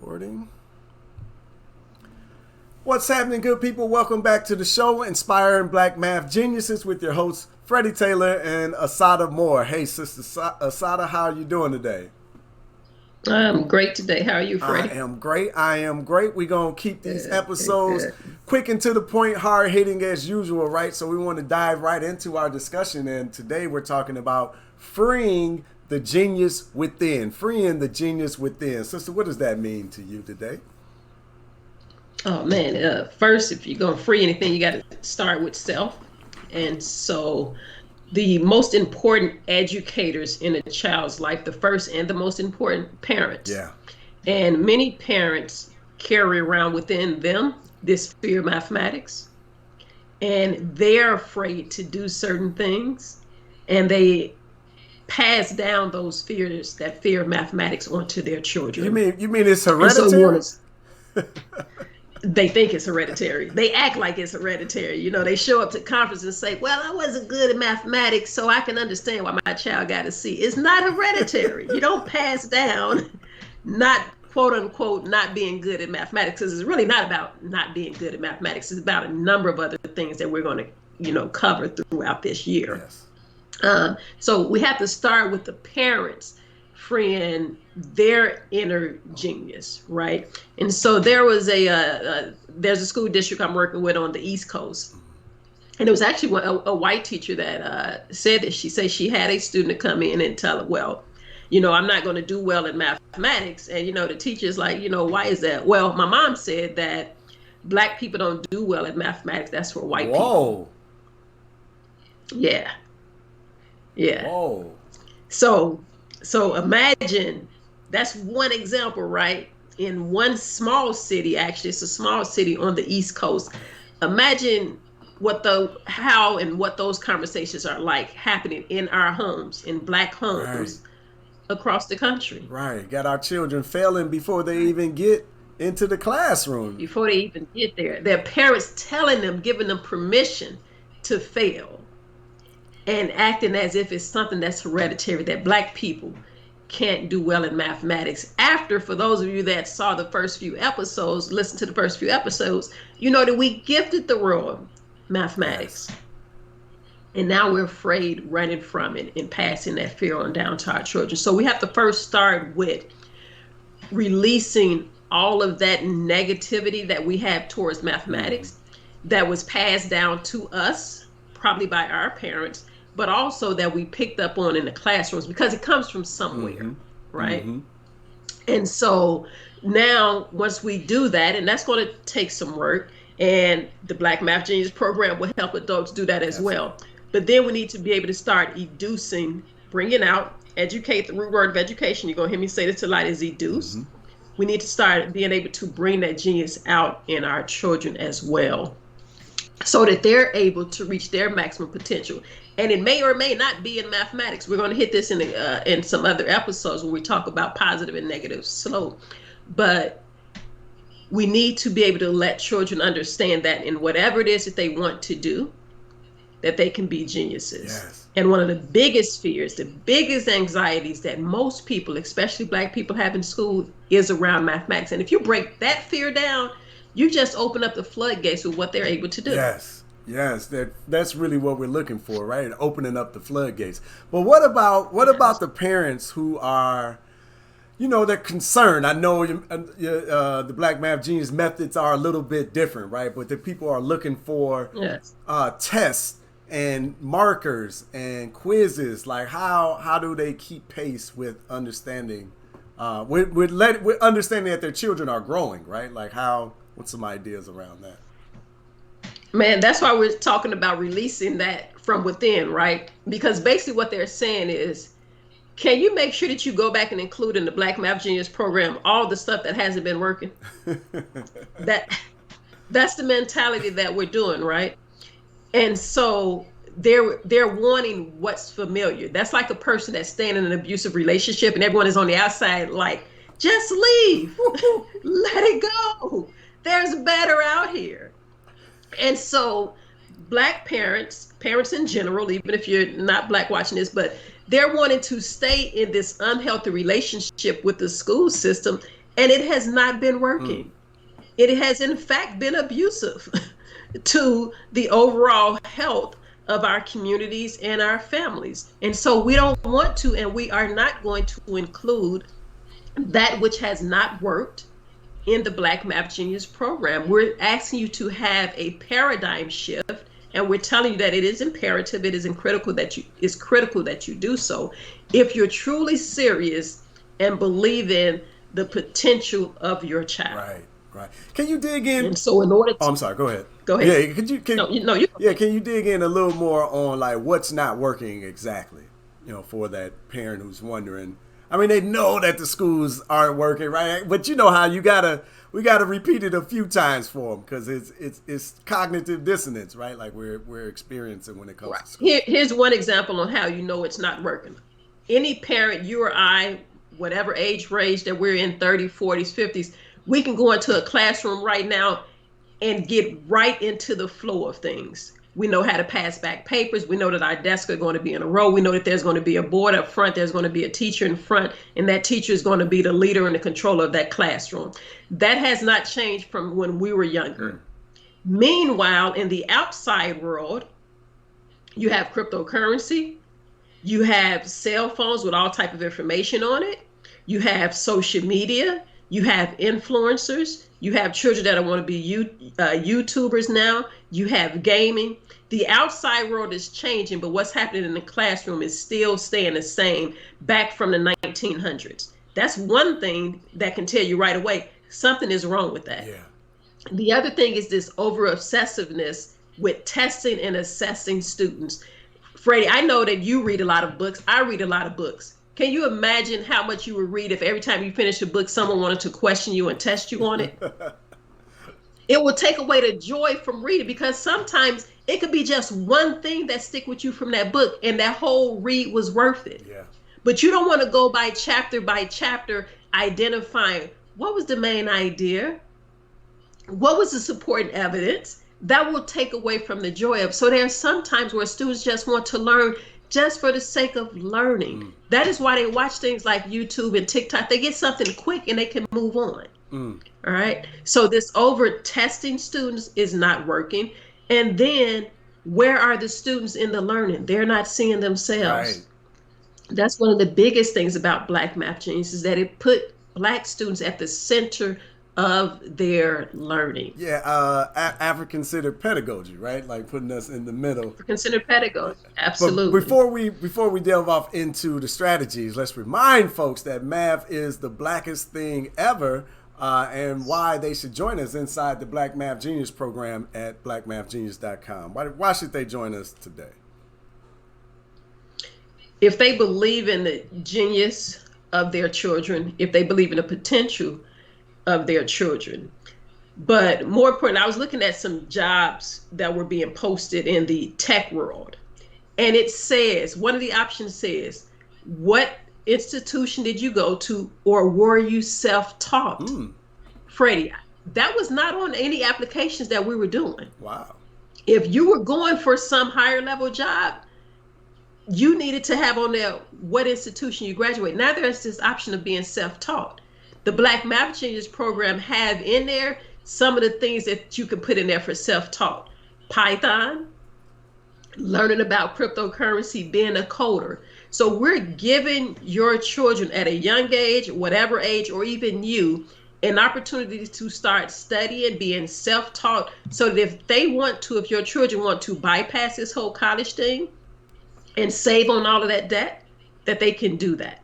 Recording. What's happening, good people? Welcome back to the show, Inspiring Black Math Geniuses, with your hosts, Freddie Taylor and Assata Moore. Hey, Sister Assata, how are you doing today? I'm great today. How are you, I Freddie? am great. I am great. We're going to keep these Good, good, episodes good. quick and to the point, hard hitting as usual, right? So we want to dive right into our discussion. And today we're talking about freeing the genius within. Freeing the genius within. Sister, what does that mean to you today? Oh man, first, if you're gonna free anything, you got to start with self. And so, the most important educators in a child's life, the first and the most important, parents. Yeah. And many parents carry around within them this fear of mathematics, and they're afraid to do certain things, and they pass down those fears, that fear of mathematics, onto their You children. mean you mean it's And so, we hereditary? want to they think it's hereditary. They act like it's hereditary. They show up to conference and say, well, I wasn't good at mathematics, so I can understand why my child got a C. It's not hereditary. You don't pass down not quote unquote not being good at mathematics, because it's really not about not being good at mathematics. It's about a number of other things that we're going to, cover throughout this year. Yes. So we have to start with the parents freeing their inner genius, right? And so there's a school district I'm working with on the East Coast, and it was actually a white teacher that said that. She said she had a student come in and tell her, well, I'm not going to do well in mathematics, and the teacher's like, why is that? Well, my mom said that black people don't do well at mathematics. That's for white people. Whoa. Yeah, yeah. Whoa. So so imagine, that's one example, right? In one small city, actually, it's a small city on the East Coast. Imagine what those conversations are like happening in our homes, in black Right. homes across the country, Right. Got our children failing before they right? even get into the classroom. Before they even get there. Their parents telling them, giving them permission to fail, and acting as if it's something that's hereditary, that black people can't do well in mathematics. After, for those of you that saw the first few episodes, listen to the first few episodes, you know that we gifted the world Yes. mathematics. And now we're afraid running from it and passing that fear on down to our children. So we have to first start with releasing all of that negativity that we have towards Mm. mathematics, that was passed down to us, probably by our parents, but also that we picked up on in the classrooms, because it comes from somewhere, Mm-hmm. right? Mm-hmm. And so now, once we do that, and that's going to take some work, and the Black Math Genius program will help adults do that as Absolutely. well. But then we need to be able to start educing, bringing out, educate. The root word of education, you're going to hear me say this a lot, is educe. Mm-hmm. We need to start being able to bring that genius out in our children as well, so that they're able to reach their maximum potential. And it may or may not be in mathematics. We're going to hit this in some other episodes when we talk about positive and negative slope. But we need to be able to let children understand that in whatever it is that they want to do, that they can be geniuses. Yes. And one of the biggest fears, the biggest anxieties that most people, especially black people, have in school is around mathematics. And if you break that fear down, you just open up the floodgates with what they're able to do. Yes. Yes. That's really what we're looking for, right? Opening up the floodgates. But what about Yes. the parents who are, they're concerned? I know the Black Math Genius methods are a little bit different, right? But the people are looking for Yes. tests and markers and quizzes. Like how do they keep pace with understanding, with understanding that their children are growing, right? Like what's some ideas around that? Man, that's why we're talking about releasing that from within, right? Because basically what they're saying is, can you make sure that you go back and include in the Black Math Genius program all the stuff that hasn't been working? That that's the mentality that we're doing, right? And so they're wanting what's familiar. That's like a person that's staying in an abusive relationship and everyone is on the outside like, just leave. Let it go. There's better out here. And so black parents in general, even if you're not black watching this, but they're wanting to stay in this unhealthy relationship with the school system And it has not been Mm. working. It has, in fact, been abusive to the overall health of our communities and our families. And so we don't want to, and we are not going to include that which has not worked in the Black Math Genius program. We're asking you to have a paradigm shift, and we're telling you that it is imperative, it is critical that you do so if you're truly serious and believe in the potential of your child. Right, right. Can you dig in? And so, in order Oh, to I'm sorry. Go ahead. go ahead, Yeah, could you? no, no, you Yeah, can you dig in a little more on like what's not working exactly? For that parent who's wondering. I mean, they know that the schools aren't working, right? But you know how we gotta repeat it a few times for them because it's cognitive dissonance, right? Like we're experiencing when it comes right. to schools. Here's one example on how you know it's not working. Any parent, you or I, whatever age range that we're in, 30s, 40s, 50s, we can go into a classroom right now and get right into the flow of things. We know how to pass back papers. We know that our desks are going to be in a row. We know that there's going to be a board up front. There's going to be a teacher in front, and that teacher is going to be the leader and the controller of that classroom. That has not changed from when we were younger. Mm. Meanwhile, in the outside world, you have cryptocurrency, you have cell phones with all type of information on it, you have social media, you have influencers, you have children that want to be YouTubers now, you have gaming. The outside world is changing, but what's happening in the classroom is still staying the same back from the 1900s. That's one thing that can tell you right away something is wrong with that. Yeah. The other thing is this over obsessiveness with testing and assessing students. Freddie, I know that you read a lot of books. I read a lot of books. Can you imagine how much you would read if every time you finish a book, someone wanted to question you and test you on it? It will take away the joy from reading because sometimes it could be just one thing that stick with you from that book and that whole read was worth it. Yeah. But you don't want to go by chapter, identifying what was the main idea, what was the supporting evidence. That will take away from the joy of. So there are some times where students just want to learn just for the sake of learning. Mm. That is why they watch things like YouTube and TikTok. They get something quick and they can move on. Mm. All right. So this over testing students is not working. And then where are the students in the learning? They're not seeing themselves. Right. That's one of the biggest things about Black Math Genius is that it put Black students at the center of their learning. Yeah, African-centered pedagogy, right? Like putting us in the middle. Consider pedagogy. But Absolutely. before we delve off into the strategies, let's remind folks that math is the blackest thing ever, and why they should join us inside the Black Math Genius program at blackmathgenius.com. Why should they join us today? If they believe in the genius of their children, if they believe in the potential of their children. But more important, I was looking at some jobs that were being posted in the tech world. And it says, one of the options says, what institution did you go to or were you self-taught? Mm. Freddie, that was not on any applications that we were doing. Wow. If you were going for some higher level job, you needed to have on there what institution you graduate. Now there's this option of being self-taught. The Black Math Genius program have in there some of the things that you can put in there for self-taught. Python, learning about cryptocurrency, being a coder. So we're giving your children at a young age, whatever age, or even you, an opportunity to start studying, being self-taught, so that if your children want to bypass this whole college thing and save on all of that debt, that they can do that.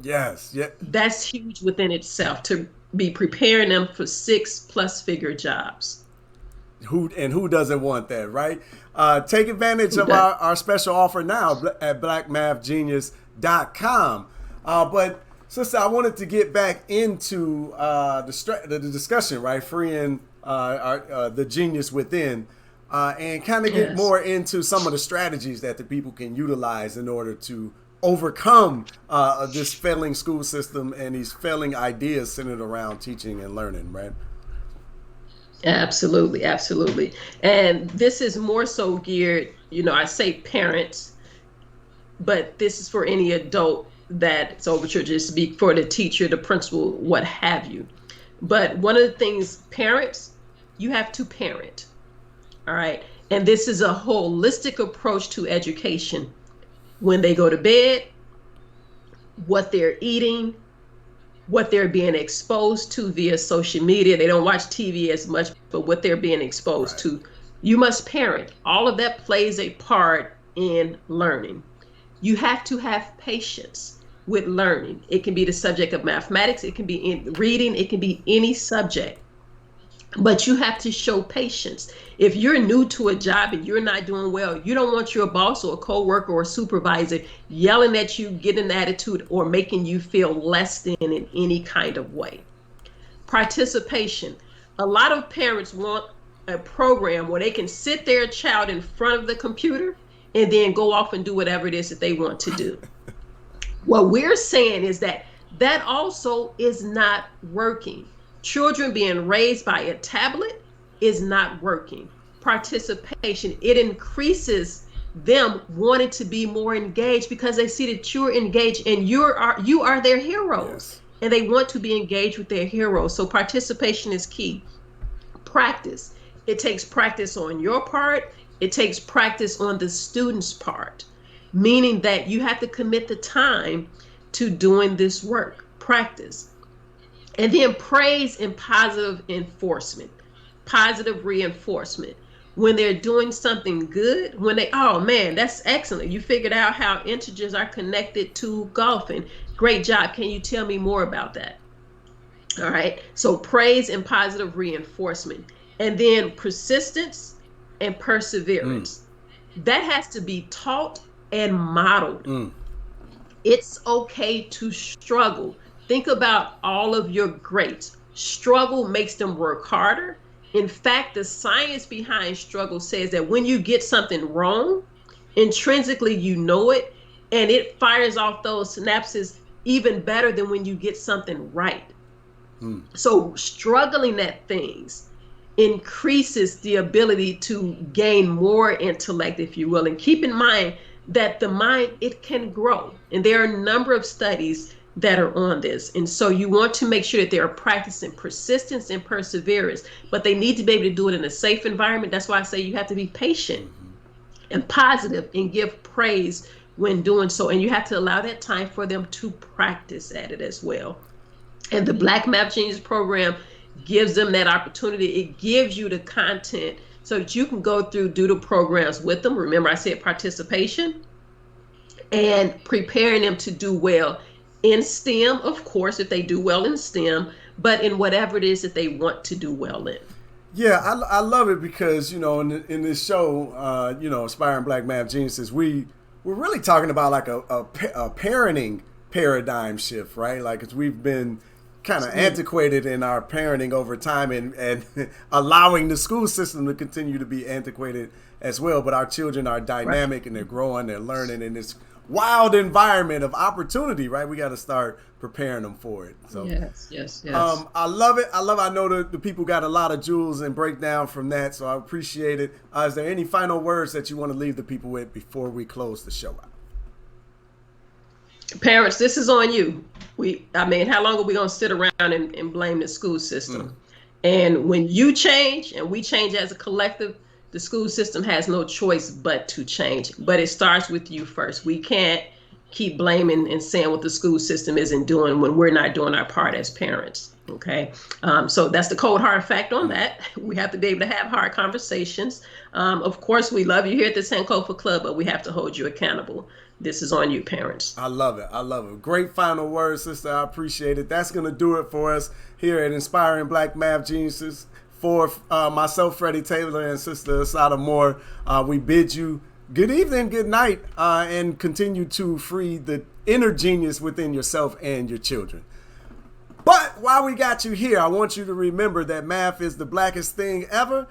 Yes. Yeah. That's huge within itself to be preparing them for 6+ figure jobs. Who doesn't want that, right? Take advantage of our special offer now at blackmathgenius.com. But sister, I wanted to get back into the discussion, right? Freeing the genius within, and kind of get more into some of the strategies that the people can utilize in order to overcome this failing school system and these failing ideas centered around teaching and learning, right? Absolutely, absolutely. And this is more so geared, I say parents, but this is for any adult that's over to just be for the teacher, the principal, what have you. But one of the things, parents, you have to parent. All right. And this is a holistic approach to education. When they go to bed, what they're eating, what they're being exposed to via social media. They don't watch TV as much, but what they're being exposed to. You must parent. All of that plays a part in learning. You have to have patience with learning. It can be the subject of mathematics, it can be in reading, it can be any subject. But you have to show patience. If you're new to a job and you're not doing well, you don't want your boss or a coworker or a supervisor yelling at you, getting an attitude, or making you feel less than in any kind of way. Participation. A lot of parents want a program where they can sit their child in front of the computer and then go off and do whatever it is that they want to do. What we're saying is that that also is not working. Children being raised by a tablet is not working. Participation, it increases them wanting to be more engaged because they see that you're engaged and you are their heroes. Yes. And they want to be engaged with their heroes. So participation is key. Practice. It takes practice on your part. It takes practice on the student's part, meaning that you have to commit the time to doing this work. Practice. And then praise and positive enforcement, positive reinforcement. When they're doing something good, when they, oh man, that's excellent. You figured out how integers are connected to golfing. Great job. Can you tell me more about that? All right. So praise and positive reinforcement. And then persistence and perseverance. That has to be taught and modeled. It's okay to struggle. Think about all of your greats. Struggle makes them work harder. In fact, the science behind struggle says that when you get something wrong, intrinsically you know it, and it fires off those synapses even better than when you get something right. So struggling at things increases the ability to gain more intellect, if you will. And keep in mind that the mind, it can grow. And there are a number of studies that are on this. And so you want to make sure that they are practicing persistence and perseverance, but they need to be able to do it in a safe environment. That's why I say you have to be patient and positive and give praise when doing so. And you have to allow that time for them to practice at it as well. And the Black Math Genius program gives them that opportunity. It gives you the content so that you can go through, do the programs with them. Remember, I said participation and preparing them to do well in STEM, of course, if they do well in STEM, but in whatever it is that they want to do well in. Yeah, I love it because, in this show, Aspiring Black Math Geniuses, we're really talking about like a parenting paradigm shift, right? Like, it's, we've been kind of antiquated in our parenting over time and allowing the school system to continue to be antiquated as well. But our children are dynamic and they're growing, they're learning in this wild environment of opportunity, right? We got to start preparing them for it. So yes. I love it. I know the people got a lot of jewels and breakdown from that, so I appreciate it. Is there any final words that you want to leave the people with before we close the show out? Parents, this is on you. How long are we going to sit around and blame the school system? And when you change and we change as a collective, the school system has no choice but to change. But it starts with you first. We can't keep blaming and saying what the school system isn't doing when we're not doing our part as parents. Okay. So that's the cold hard fact on that. We have to be able to have hard conversations. Of course, we love you here at the Sankofa Club, but we have to hold you accountable. This is on you, parents. I love it. Great final words, sister. I appreciate it. That's going to do it for us here at Inspiring Black Math Geniuses. For myself, Freddie Taylor, and Sister Assata Moore, we bid you good evening, good night, and continue to free the inner genius within yourself and your children. But while we got you here, I want you to remember that math is the blackest thing ever.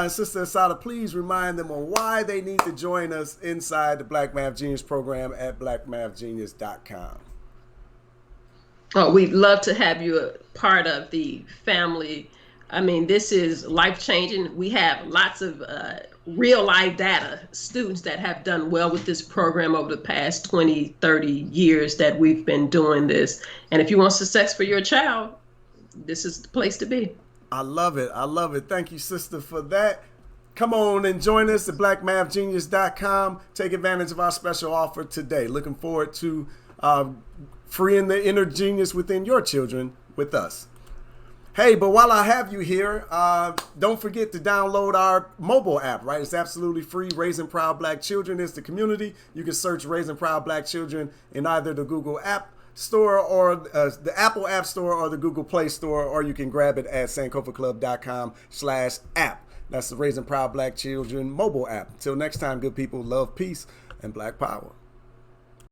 Sister Assata, please remind them on why they need to join us inside the Black Math Genius program at blackmathgenius.com. Oh, we'd love to have you a part of the family I mean, this is life changing. We have lots of real life data, students that have done well with this program over the past 20, 30 years that we've been doing this. And if you want success for your child, this is the place to be. I love it. I love it. Thank you, sister, for that. Come on and join us at blackmathgenius.com. Take advantage of our special offer today. Looking forward to freeing the inner genius within your children with us. Hey, but while I have you here, don't forget to download our mobile app, right? It's absolutely free. Raising Proud Black Children is the community. You can search Raising Proud Black Children in either the Google App Store or the Apple App Store or the Google Play Store, or you can grab it at sankofaclub.com/app. That's the Raising Proud Black Children mobile app. Until next time, good people, love, peace, and Black power.